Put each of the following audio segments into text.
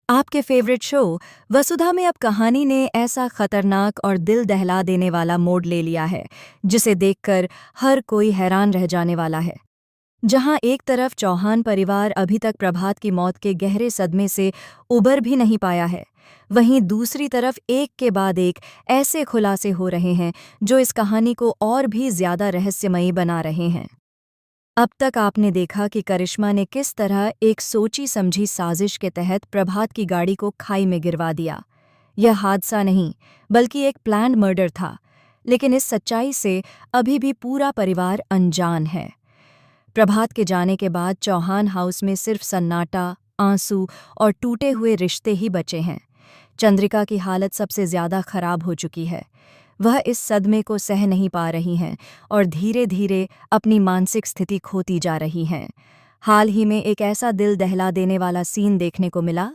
आपके favourite show वसुधा में अब कहानी ने ऐसा खतरनाक और दिल दहला देने वाला मोड़ ले लिया है जिसे देखकर हर कोई हैरान रह जाने वाला है। जहां एक तरफ चौहान परिवार अभी तक प्रभात की मौत के गहरे सदमे से उबर भी नहीं पाया है, वहीं दूसरी तरफ एक के बाद एक ऐसे खुलासे हो रहे हैं जो इस कहानी को और भी ज्यादा रहस्यमयी बना रहे हैं। अब तक आपने देखा कि करिश्मा ने किस तरह एक सोची समझी साजिश के तहत प्रभात की गाड़ी को खाई में गिरवा दिया। यह हादसा नहीं, बल्कि एक प्लान्ड मर्डर था। लेकिन इस सच्चाई से अभी भी पूरा परिवार अनजान है। प्रभात के जाने के बाद चौहान हाउस में सिर्फ सन्नाटा, आंसू और टूटे हुए रिश्ते ही बचे हैं। चंद्रिका की हालत सबसे ज्यादा खराब हो चुकी है। वह इस सदमे को सह नहीं पा रही हैं और धीरे धीरे अपनी मानसिक स्थिति खोती जा रही हैं। हाल ही में एक ऐसा दिल दहला देने वाला सीन देखने को मिला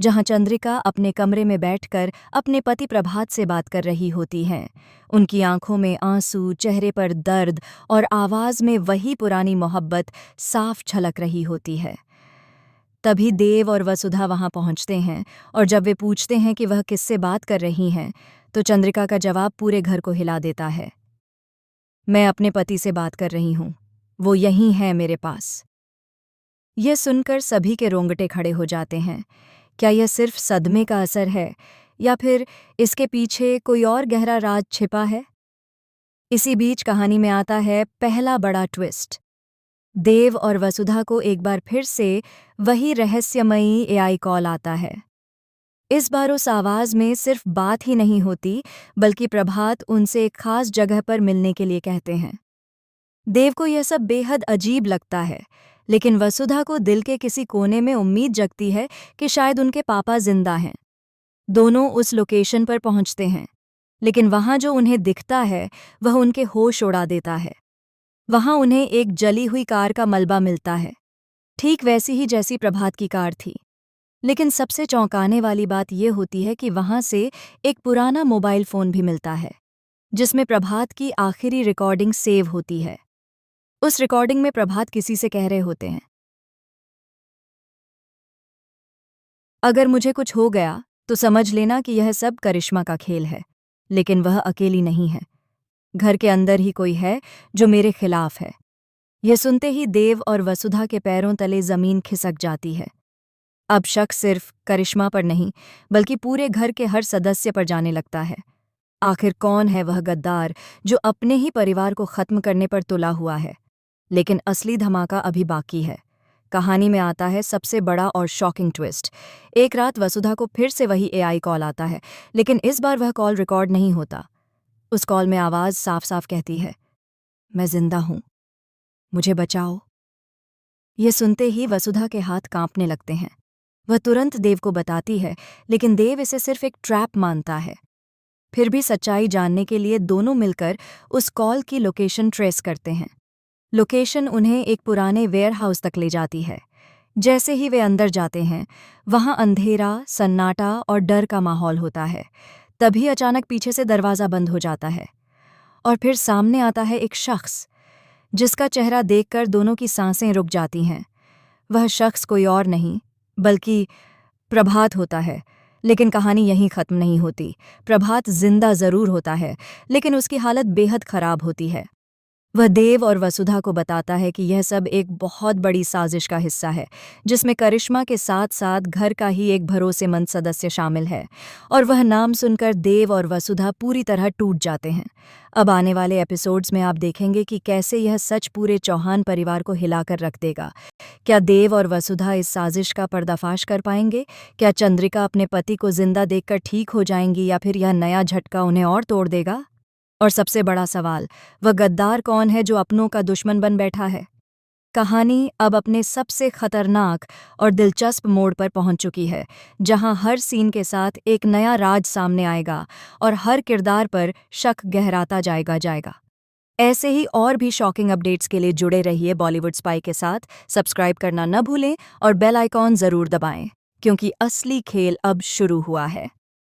जहां चंद्रिका अपने कमरे में बैठकर अपने पति प्रभात से बात कर रही होती हैं। उनकी आंखों में आंसू, चेहरे पर दर्द और आवाज में वही पुरानी मोहब्बत साफ झलक रही होती है। तभी देव और वसुधा वहां पहुंचते हैं और जब वे पूछते हैं कि वह किससे बात कर रही हैं, तो चंद्रिका का जवाब पूरे घर को हिला देता है। मैं अपने पति से बात कर रही हूं, वो यहीं है मेरे पास। यह सुनकर सभी के रोंगटे खड़े हो जाते हैं। क्या यह सिर्फ सदमे का असर है या फिर इसके पीछे कोई और गहरा राज छिपा है? इसी बीच कहानी में आता है पहला बड़ा ट्विस्ट। देव और वसुधा को एक बार फिर से वही रहस्यमयी एआई कॉल आता है। इस बार उस आवाज में सिर्फ बात ही नहीं होती, बल्कि प्रभात उनसे एक खास जगह पर मिलने के लिए कहते हैं। देव को यह सब बेहद अजीब लगता है, लेकिन वसुधा को दिल के किसी कोने में उम्मीद जगती है कि शायद उनके पापा जिंदा हैं। दोनों उस लोकेशन पर पहुंचते हैं, लेकिन वहां जो उन्हें दिखता है वह उनके होश उड़ा देता है। वहां उन्हें एक जली हुई कार का मलबा मिलता है, ठीक वैसी ही जैसी प्रभात की कार थी। लेकिन सबसे चौंकाने वाली बात यह होती है कि वहां से एक पुराना मोबाइल फोन भी मिलता है, जिसमें प्रभात की आखिरी रिकॉर्डिंग सेव होती है। उस रिकॉर्डिंग में प्रभात किसी से कह रहे होते हैं, अगर मुझे कुछ हो गया तो समझ लेना कि यह सब करिश्मा का खेल है, लेकिन वह अकेली नहीं है। घर के अंदर ही कोई है जो मेरे खिलाफ है। यह सुनते ही देव और वसुधा के पैरों तले जमीन खिसक जाती है। अब शक सिर्फ करिश्मा पर नहीं, बल्कि पूरे घर के हर सदस्य पर जाने लगता है। आखिर कौन है वह गद्दार जो अपने ही परिवार को खत्म करने पर तुला हुआ है? लेकिन असली धमाका अभी बाकी है। कहानी में आता है सबसे बड़ा और शॉकिंग ट्विस्ट। एक रात वसुधा को फिर से वही एआई कॉल आता है, लेकिन इस बार वह कॉल रिकॉर्ड नहीं होता। उस कॉल में आवाज साफ साफ कहती है, मैं जिंदा हूं, मुझे बचाओ। ये सुनते ही वसुधा के हाथ कांपने लगते हैं। वह तुरंत देव को बताती है, लेकिन देव इसे सिर्फ एक ट्रैप मानता है। फिर भी सच्चाई जानने के लिए दोनों मिलकर उस कॉल की लोकेशन ट्रेस करते हैं। लोकेशन उन्हें एक पुराने वेयरहाउस तक ले जाती है। जैसे ही वे अंदर जाते हैं, वहां अंधेरा, सन्नाटा और डर का माहौल होता है। तभी अचानक पीछे से दरवाज़ा बंद हो जाता है और फिर सामने आता है एक शख्स, जिसका चेहरा देखकर दोनों की सांसें रुक जाती हैं। वह शख्स कोई और नहीं, बल्कि प्रभात होता है। लेकिन कहानी यहीं खत्म नहीं होती। प्रभात जिंदा जरूर होता है, लेकिन उसकी हालत बेहद खराब होती है। वह देव और वसुधा को बताता है कि यह सब एक बहुत बड़ी साजिश का हिस्सा है, जिसमें करिश्मा के साथ साथ घर का ही एक भरोसेमंद सदस्य शामिल है। और वह नाम सुनकर देव और वसुधा पूरी तरह टूट जाते हैं। अब आने वाले एपिसोड्स में आप देखेंगे कि कैसे यह सच पूरे चौहान परिवार को हिलाकर रख देगा। क्या देव और वसुधा इस साजिश का पर्दाफाश कर पाएंगे? क्या चंद्रिका अपने पति को जिंदा देखकर ठीक हो जाएंगी, या फिर यह नया झटका उन्हें और तोड़ देगा? और सबसे बड़ा सवाल, वह गद्दार कौन है जो अपनों का दुश्मन बन बैठा है? कहानी अब अपने सबसे खतरनाक और दिलचस्प मोड़ पर पहुंच चुकी है, जहां हर सीन के साथ एक नया राज सामने आएगा और हर किरदार पर शक गहराता जाएगा। ऐसे ही और भी शॉकिंग अपडेट्स के लिए जुड़े रहिए बॉलीवुड स्पाई के साथ। सब्सक्राइब करना न भूलें और बेल आइकॉन जरूर दबाएं, क्योंकि असली खेल अब शुरू हुआ है।